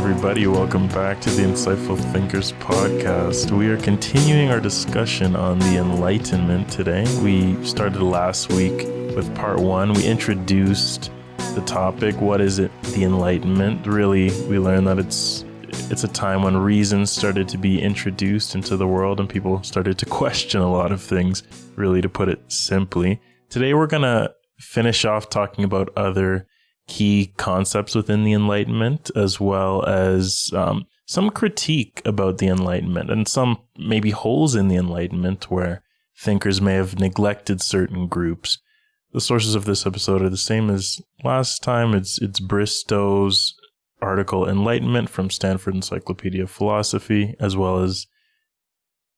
everybody. Welcome back to the Insightful Thinkers podcast. We are continuing our discussion on the Enlightenment today. We started last week with part one. We introduced the topic, what is it, the Enlightenment? Really, we learned that it's a time when reason started to be introduced into the world and people started to question a lot of things, really, to put it simply. Today we're going to finish off talking about other key concepts within the Enlightenment, as well as some critique about the Enlightenment and some maybe holes in the Enlightenment where thinkers may have neglected certain groups. The sources of this episode are the same as last time. It's Bristow's article Enlightenment from Stanford Encyclopedia of Philosophy, as well as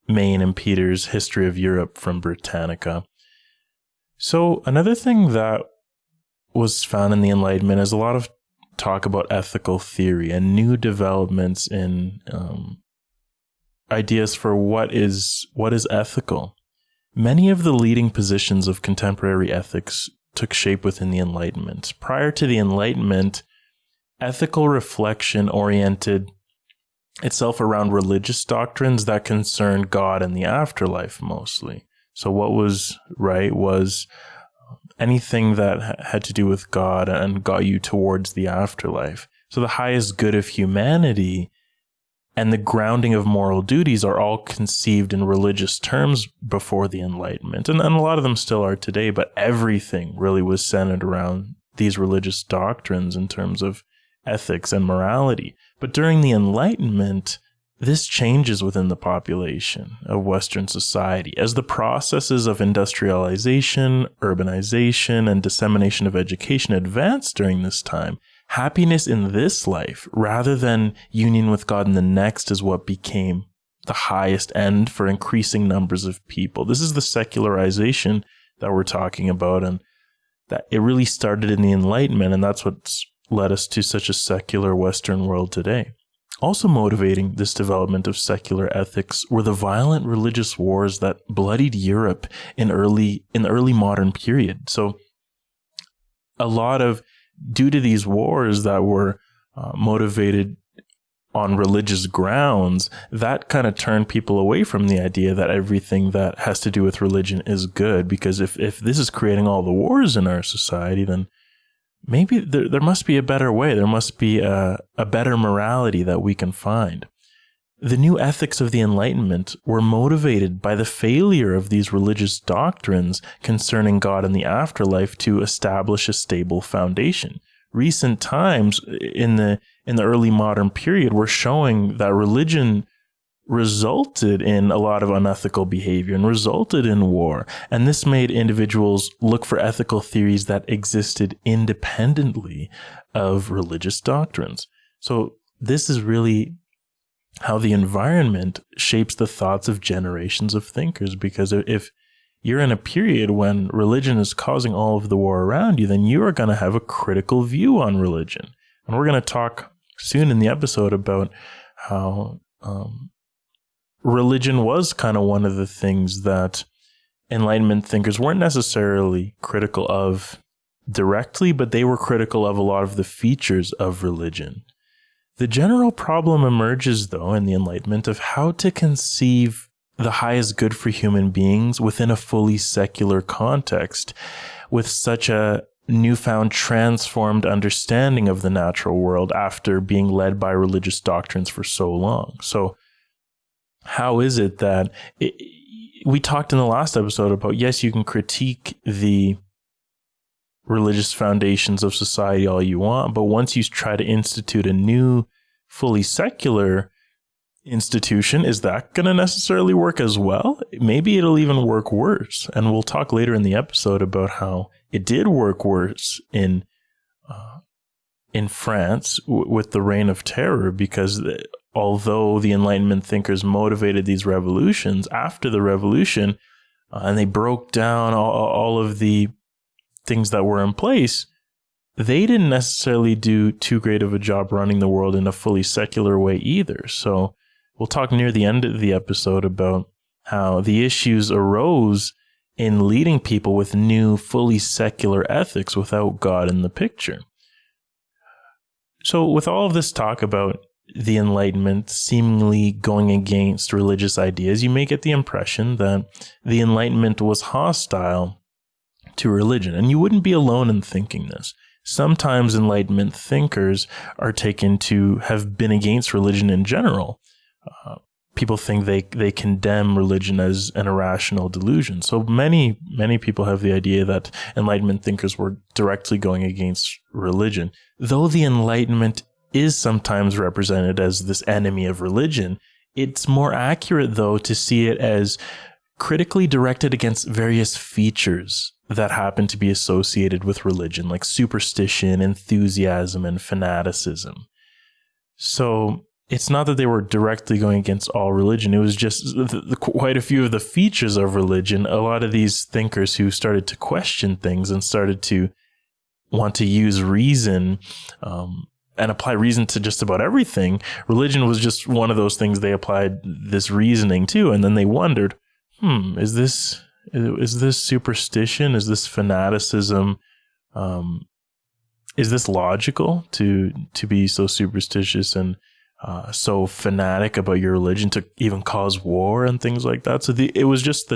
Mayne and Peter's History of Europe from Britannica. So another thing that was found in the Enlightenment is a lot of talk about ethical theory and new developments in ideas for what is ethical. Many of the leading positions of contemporary ethics took shape within the Enlightenment. Prior to the Enlightenment, ethical reflection oriented itself around religious doctrines that concerned God and the afterlife mostly. So what was right was anything that had to do with God and got you towards the afterlife. So the highest good of humanity and the grounding of moral duties are all conceived in religious terms before the Enlightenment. And a lot of them still are today, but everything really was centered around these religious doctrines in terms of ethics and morality. But during the Enlightenment, this changes within the population of Western society as the processes of industrialization, urbanization, and dissemination of education advance during this time. Happiness in this life, rather than union with God in the next, is what became the highest end for increasing numbers of people. This is the secularization that we're talking about, and that it really started in the Enlightenment, and that's what's led us to such a secular Western world today. Also motivating this development of secular ethics were the violent religious wars that bloodied Europe in the early modern period. So due to these wars that were motivated on religious grounds, that kind of turned people away from the idea that everything that has to do with religion is good. Because if this is creating all the wars in our society, then maybe there must be a better way. There must be a better morality that we can find. The new ethics of the Enlightenment were motivated by the failure of these religious doctrines concerning God and the afterlife to establish a stable foundation. Recent times in the early modern period were showing that religion resulted in a lot of unethical behavior and resulted in war. And this made individuals look for ethical theories that existed independently of religious doctrines. So this is really how the environment shapes the thoughts of generations of thinkers, because if you're in a period when religion is causing all of the war around you, then you are going to have a critical view on religion. And we're going to talk soon in the episode about how religion was kind of one of the things that Enlightenment thinkers weren't necessarily critical of directly, but they were critical of a lot of the features of religion. The general problem emerges, though, in the Enlightenment of how to conceive the highest good for human beings within a fully secular context, with such a newfound transformed understanding of the natural world after being led by religious doctrines for so long. So how is it that we talked in the last episode about, yes, you can critique the religious foundations of society all you want, but once you try to institute a new, fully secular institution, is that going to necessarily work as well? Maybe it'll even work worse. And we'll talk later in the episode about how it did work worse in France with the Reign of Terror, because although the Enlightenment thinkers motivated these revolutions after the revolution, and they broke down all of the things that were in place, they didn't necessarily do too great of a job running the world in a fully secular way either. So we'll talk near the end of the episode about how the issues arose in leading people with new, fully secular ethics without God in the picture. So with all of this talk about the Enlightenment seemingly going against religious ideas, you may get the impression that the Enlightenment was hostile to religion. And you wouldn't be alone in thinking this. Sometimes Enlightenment thinkers are taken to have been against religion in general. People think they condemn religion as an irrational delusion. So many people have the idea that Enlightenment thinkers were directly going against religion. Though the Enlightenment is sometimes represented as this enemy of religion, it's more accurate, though, to see it as critically directed against various features that happen to be associated with religion, like superstition, enthusiasm, and fanaticism. So it's not that they were directly going against all religion. It was just quite a few of the features of religion. A lot of these thinkers who started to question things and started to want to use reason and apply reason to just about everything. Religion was just one of those things they applied this reasoning to. And then they wondered, is this superstition? Is this fanaticism? Is this logical to be so superstitious and so fanatic about your religion to even cause war and things like that? So it was just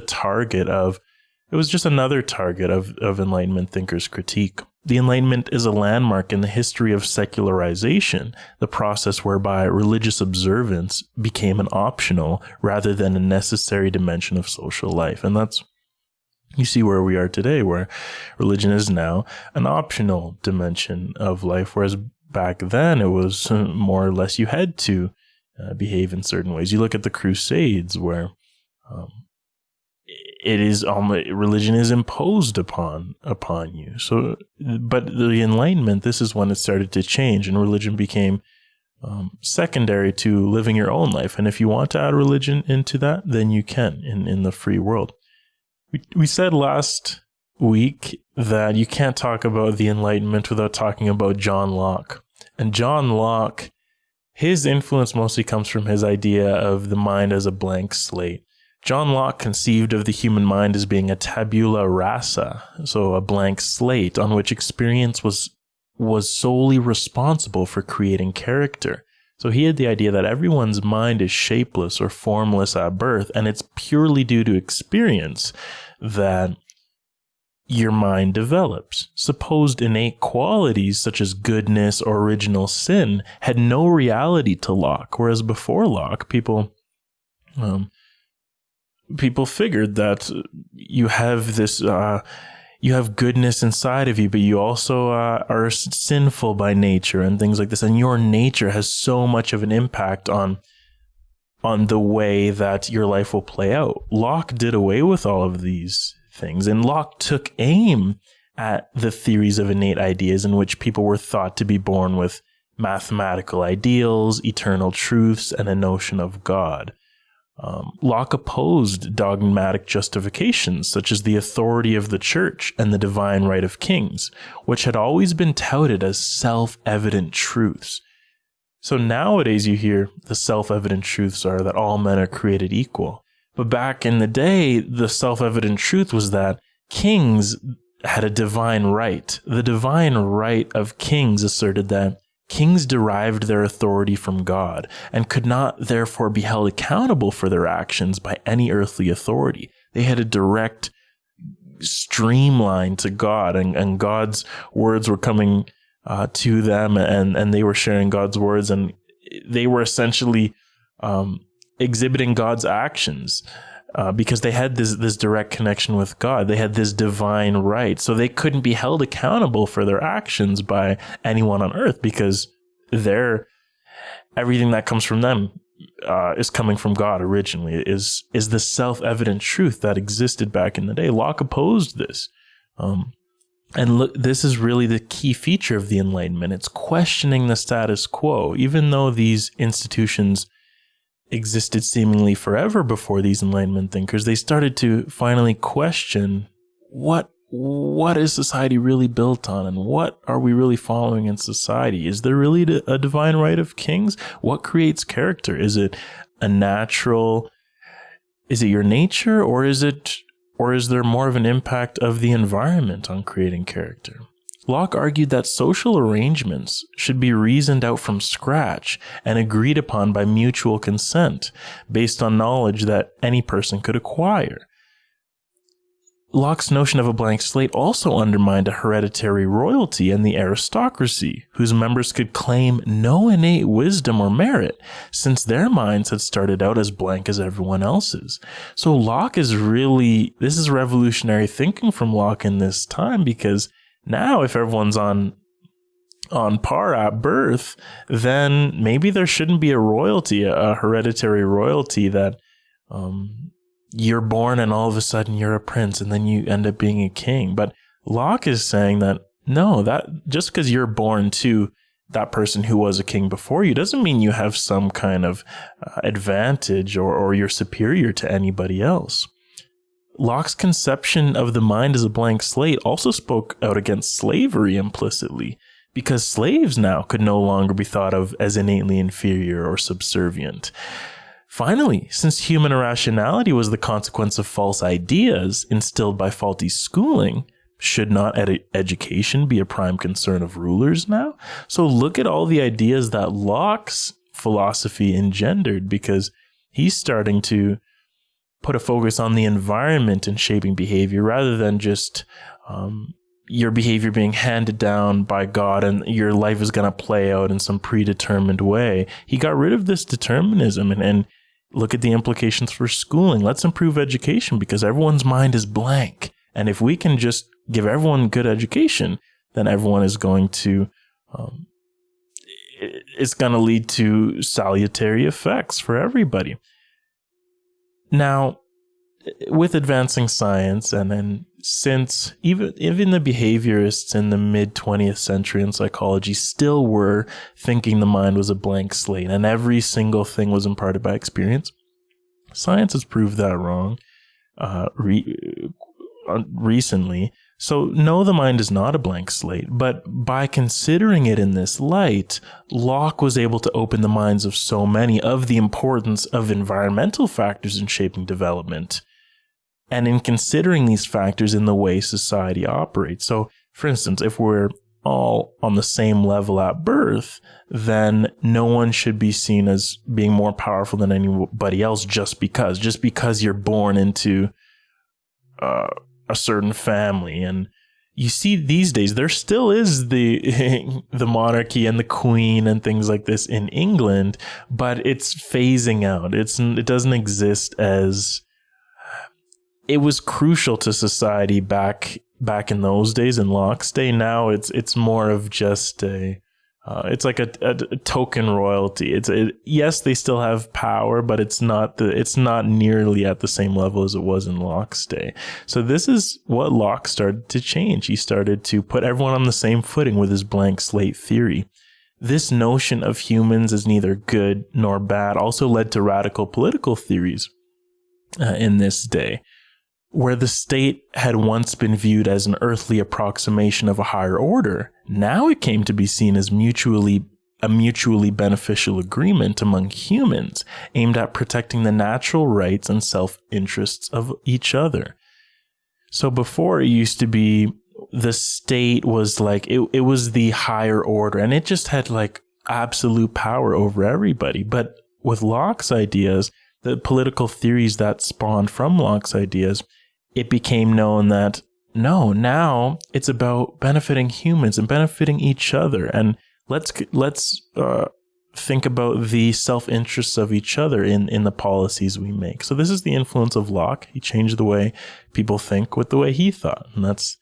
another target of Enlightenment thinkers' critique. The Enlightenment is a landmark in the history of secularization, the process whereby religious observance became an optional rather than a necessary dimension of social life. And you see where we are today, where religion is now an optional dimension of life, whereas back then it was more or less you had to behave in certain ways. You look at the Crusades, where religion is imposed upon you. So, but the Enlightenment, this is when it started to change, and religion became secondary to living your own life. And if you want to add religion into that, then you can in the free world. We said last week that you can't talk about the Enlightenment without talking about John Locke. And John Locke, his influence mostly comes from his idea of the mind as a blank slate. John Locke conceived of the human mind as being a tabula rasa, so a blank slate on which experience was solely responsible for creating character. So he had the idea that everyone's mind is shapeless or formless at birth, and it's purely due to experience that your mind develops. Supposed innate qualities such as goodness or original sin had no reality to Locke, whereas before Locke, people figured that you have this, you have goodness inside of you, but you also are sinful by nature and things like this. And your nature has so much of an impact on the way that your life will play out. Locke did away with all of these things, and Locke took aim at the theories of innate ideas in which people were thought to be born with mathematical ideals, eternal truths, and a notion of God. Locke opposed dogmatic justifications such as the authority of the church and the divine right of kings, which had always been touted as self-evident truths. So nowadays you hear the self-evident truths are that all men are created equal. But back in the day, the self-evident truth was that kings had a divine right. The divine right of kings asserted that kings derived their authority from God and could not therefore be held accountable for their actions by any earthly authority. They had a direct streamline to God, and God's words were coming to them, and they were sharing God's words, and they were essentially exhibiting God's actions because they had this direct connection with God. They had this divine right. So they couldn't be held accountable for their actions by anyone on earth because everything that comes from them is coming from God originally, is the self-evident truth that existed back in the day. Locke opposed this. And look, this is really the key feature of the Enlightenment. It's questioning the status quo. Even though these institutions existed seemingly forever before these Enlightenment thinkers, they started to finally question what is society really built on, and what are we really following in society? Is there really a divine right of kings? What creates character? Is it your nature, or is there more of an impact of the environment on creating character? Locke argued that social arrangements should be reasoned out from scratch and agreed upon by mutual consent, based on knowledge that any person could acquire. Locke's notion of a blank slate also undermined a hereditary royalty and the aristocracy, whose members could claim no innate wisdom or merit, since their minds had started out as blank as everyone else's. So this is revolutionary thinking from Locke in this time, because now if everyone's on par at birth, then maybe there shouldn't be a royalty, a hereditary royalty that you're born and all of a sudden you're a prince and then you end up being a king. But Locke is saying that no, that just because you're born to that person who was a king before you doesn't mean you have some kind of advantage or you're superior to anybody else. Locke's conception of the mind as a blank slate also spoke out against slavery implicitly, because slaves now could no longer be thought of as innately inferior or subservient. Finally, since human irrationality was the consequence of false ideas instilled by faulty schooling, should not education be a prime concern of rulers now? So look at all the ideas that Locke's philosophy engendered, because he's starting to put a focus on the environment and shaping behavior rather than just your behavior being handed down by God and your life is going to play out in some predetermined way. He got rid of this determinism and look at the implications for schooling. Let's improve education because everyone's mind is blank. And if we can just give everyone good education, then everyone is going to, it's going to lead to salutary effects for everybody. Now, with advancing science, and then since even the behaviorists in the mid 20th century in psychology still were thinking the mind was a blank slate and every single thing was imparted by experience, science has proved that wrong recently. So no, the mind is not a blank slate, but by considering it in this light, Locke was able to open the minds of so many of the importance of environmental factors in shaping development, and in considering these factors in the way society operates. So, for instance, if we're all on the same level at birth, then no one should be seen as being more powerful than anybody else just because you're born into a certain family. And you see these days there still is the monarchy and the queen and things like this in England, but it's phasing out. It doesn't exist as it was crucial to society back in those days in Locke's day. Now it's more of just it's like a token royalty. Yes, they still have power, but it's not nearly at the same level as it was in Locke's day. So this is what Locke started to change. He started to put everyone on the same footing with his blank slate theory. This notion of humans as neither good nor bad also led to radical political theories in this day, where the state had once been viewed as an earthly approximation of a higher order. Now it came to be seen as a mutually beneficial agreement among humans aimed at protecting the natural rights and self-interests of each other. So before, it used to be the state was like, it was the higher order and it just had like absolute power over everybody. But with Locke's ideas, the political theories that spawned from Locke's ideas, it became known that no, now it's about benefiting humans and benefiting each other. And let's think about the self-interests of each other in the policies we make. So this is the influence of Locke. He changed the way people think with the way he thought. And that's,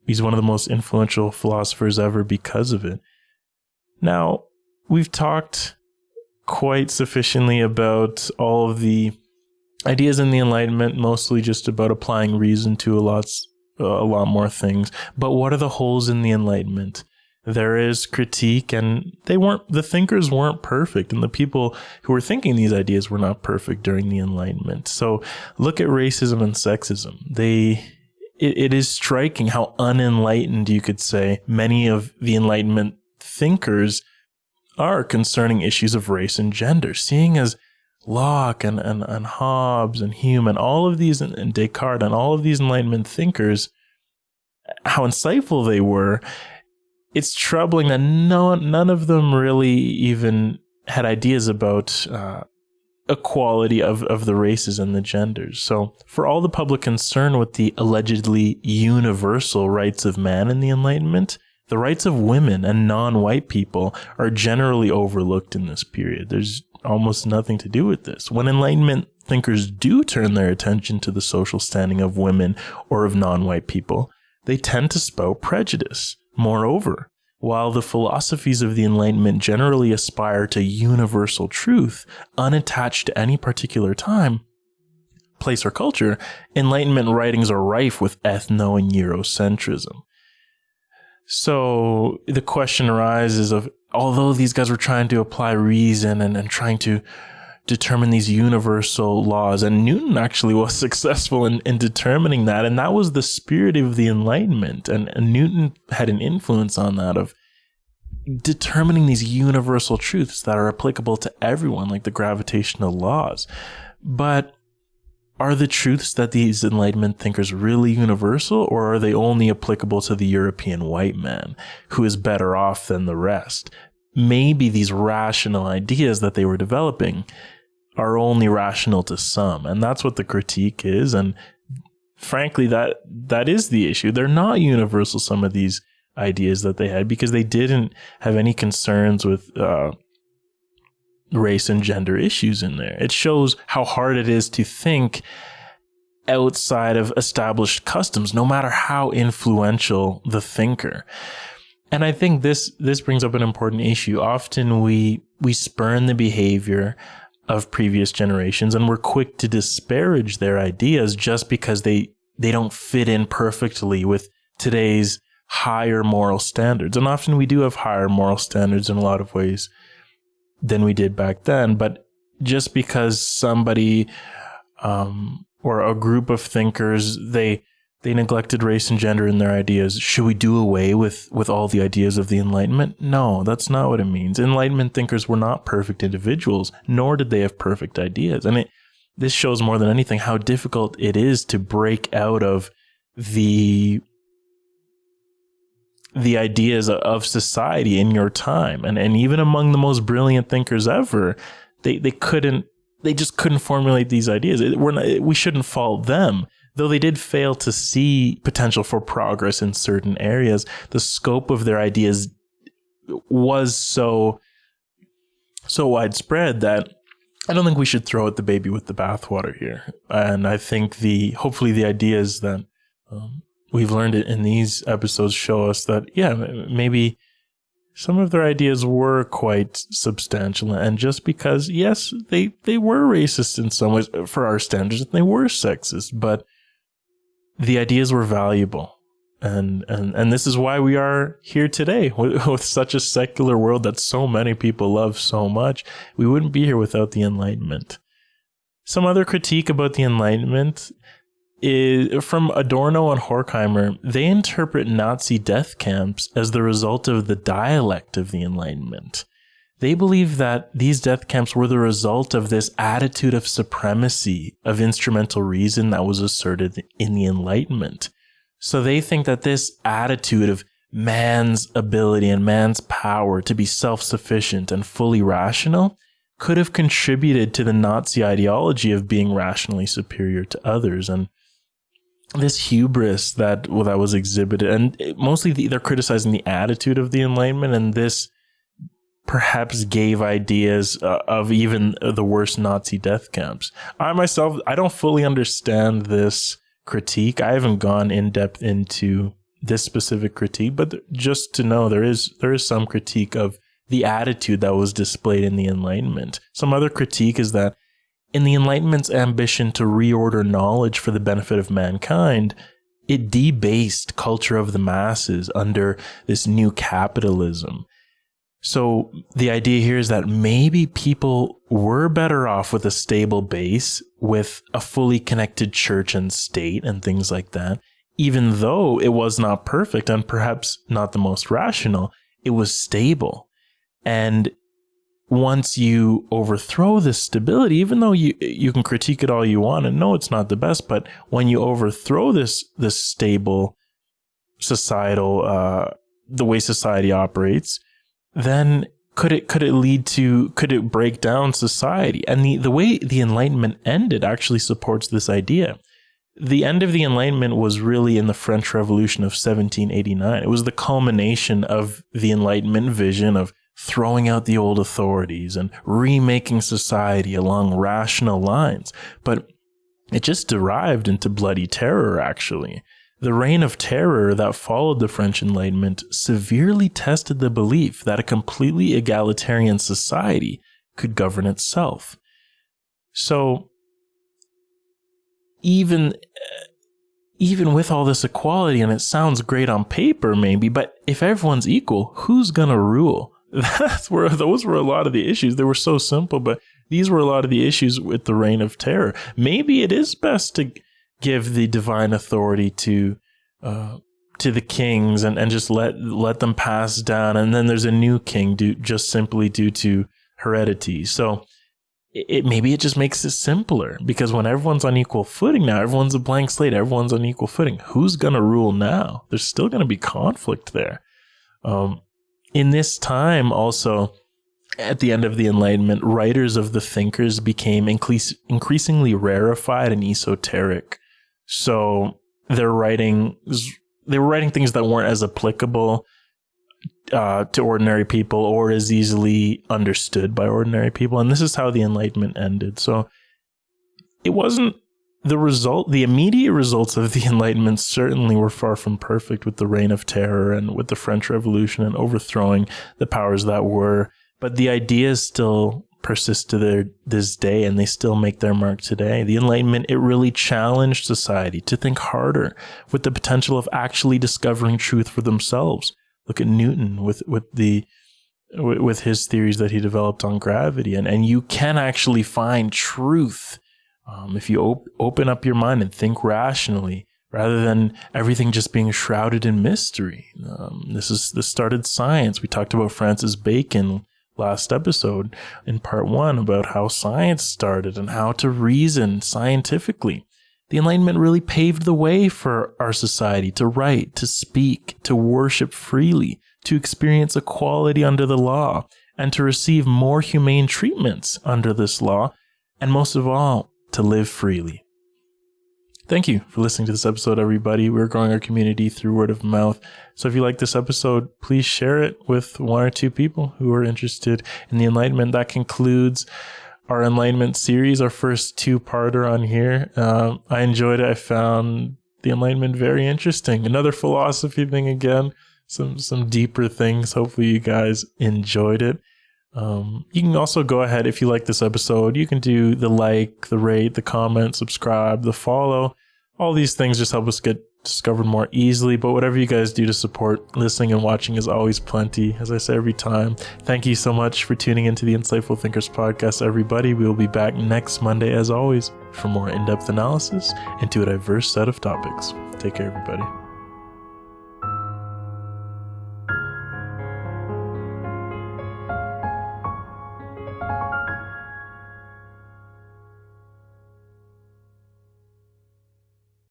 he's one of the most influential philosophers ever because of it. Now, we've talked quite sufficiently about all of the ideas in the Enlightenment, mostly just about applying reason to a lot more things. But what are the holes in the Enlightenment? There is critique, and the thinkers weren't perfect, and the people who were thinking these ideas were not perfect during the Enlightenment. So look at racism and sexism. It is striking how unenlightened, you could say, many of the Enlightenment thinkers are concerning issues of race and gender, seeing as Locke and Hobbes and Hume and all of these, and Descartes and all of these Enlightenment thinkers how insightful they were, it's troubling that none of them really even had ideas about equality of the races and the genders. So for all the public concern with the allegedly universal rights of man in the Enlightenment, the rights of women and non-white people are generally overlooked in this period. There's almost nothing to do with this. When Enlightenment thinkers do turn their attention to the social standing of women or of non-white people, they tend to spout prejudice. Moreover, while the philosophies of the Enlightenment generally aspire to universal truth, unattached to any particular time, place, or culture, Enlightenment writings are rife with ethno and Eurocentrism. So the question arises of, although these guys were trying to apply reason and trying to determine these universal laws, and Newton actually was successful in determining that, and that was the spirit of the Enlightenment, and Newton had an influence on that, of determining these universal truths that are applicable to everyone, like the gravitational laws. But are the truths that these Enlightenment thinkers really universal, or are they only applicable to the European white man, who is better off than the rest? Maybe these rational ideas that they were developing are only rational to some, and that's what the critique is. And frankly, that is the issue. They're not universal, some of these ideas that they had, because they didn't have any concerns with race and gender issues in there. It shows how hard it is to think outside of established customs, no matter how influential the thinker. And I think this brings up an important issue. Often we spurn the behavior of previous generations, and we're quick to disparage their ideas just because they don't fit in perfectly with today's higher moral standards. And often we do have higher moral standards in a lot of ways than we did back then. But just because somebody or a group of thinkers, they neglected race and gender in their ideas, should we do away with all the ideas of the Enlightenment? No, that's not what it means. Enlightenment thinkers were not perfect individuals, nor did they have perfect ideas. And this shows more than anything how difficult it is to break out of the ideas of society in your time. And even among the most brilliant thinkers ever, they just couldn't formulate these ideas. We shouldn't fault them. Though they did fail to see potential for progress in certain areas, the scope of their ideas was so widespread that I don't think we should throw out the baby with the bathwater here. And I think hopefully the ideas that we've learned in these episodes show us that, yeah, maybe some of their ideas were quite substantial. And just because, yes, they were racist in some ways for our standards, and they were sexist, but the ideas were valuable. And this is why we are here today with such a secular world that so many people love so much. We wouldn't be here without the Enlightenment. Some other critique about the Enlightenment is from Adorno and Horkheimer. They interpret Nazi death camps as the result of the dialect of the Enlightenment. They believe that these death camps were the result of this attitude of supremacy of instrumental reason that was asserted in the Enlightenment. So they think that this attitude of man's ability and man's power to be self-sufficient and fully rational could have contributed to the Nazi ideology of being rationally superior to others. And this hubris that was exhibited, and mostly they're criticizing the attitude of the Enlightenment, and this perhaps gave ideas of even the worst Nazi death camps. I myself, I don't fully understand this critique. I haven't gone in depth into this specific critique, but just to know there is some critique of the attitude that was displayed in the Enlightenment. Some other critique is that in the Enlightenment's ambition to reorder knowledge for the benefit of mankind, it debased culture of the masses under this new capitalism. So the idea here is that maybe people were better off with a stable base, with a fully connected church and state and things like that. Even though it was not perfect and perhaps not the most rational, it was stable. And once you overthrow this stability, even though you can critique it all you want and know it's not the best, but when you overthrow this stable societal, the way society operates, then could it break down society? And the way the Enlightenment ended actually supports this idea. The end of the Enlightenment was really in the French Revolution of 1789. It was the culmination of the Enlightenment vision of throwing out the old authorities and remaking society along rational lines. But it just derived into bloody terror, actually. The reign of terror that followed the French Enlightenment severely tested the belief that a completely egalitarian society could govern itself. So even with all this equality, and it sounds great on paper maybe, but if everyone's equal, who's gonna rule? Those were a lot of the issues. They were so simple, but these were a lot of the issues with the reign of terror. Maybe it is best to give the divine authority to the kings and just let them pass down, and then there's a new king just simply due to heredity. So maybe it just makes it simpler, because when everyone's on equal footing now, everyone's a blank slate, everyone's on equal footing. Who's gonna rule now? There's still gonna be conflict there. In this time also, at the end of the Enlightenment, writers of the thinkers became increasingly rarefied and esoteric. So they were writing things that weren't as applicable to ordinary people or as easily understood by ordinary people. And this is how the Enlightenment ended. So it wasn't the immediate results of the Enlightenment certainly were far from perfect, with the reign of terror and with the French Revolution and overthrowing the powers that were. But the ideas still persist to this day, and they still make their mark today. The Enlightenment, it really challenged society to think harder, with the potential of actually discovering truth for themselves. Look at Newton with his theories that he developed on gravity, and you can actually find truth if you open up your mind and think rationally, rather than everything just being shrouded in mystery. This started science. We talked about Francis Bacon last episode in part 1 about how science started and how to reason scientifically. The Enlightenment really paved the way for our society to write, to speak, to worship freely, to experience equality under the law, and to receive more humane treatments under this law, and most of all, to live freely. Thank you for listening to this episode, everybody. We're growing our community through word of mouth. So if you like this episode, please share it with 1 or 2 people who are interested in the Enlightenment. That concludes our Enlightenment series, our first 2-parter on here. I enjoyed it. I found the Enlightenment very interesting. Another philosophy thing again, some deeper things. Hopefully you guys enjoyed it. You can also go ahead, if you like this episode, you can do the like, the rate, the comment, subscribe, the follow. All these things just help us get discovered more easily. But whatever you guys do to support listening and watching is always plenty. As I say every time, thank you so much for tuning into the Insightful Thinkers podcast, everybody. We will be back next Monday, as always, for more in-depth analysis into a diverse set of topics. Take care, everybody.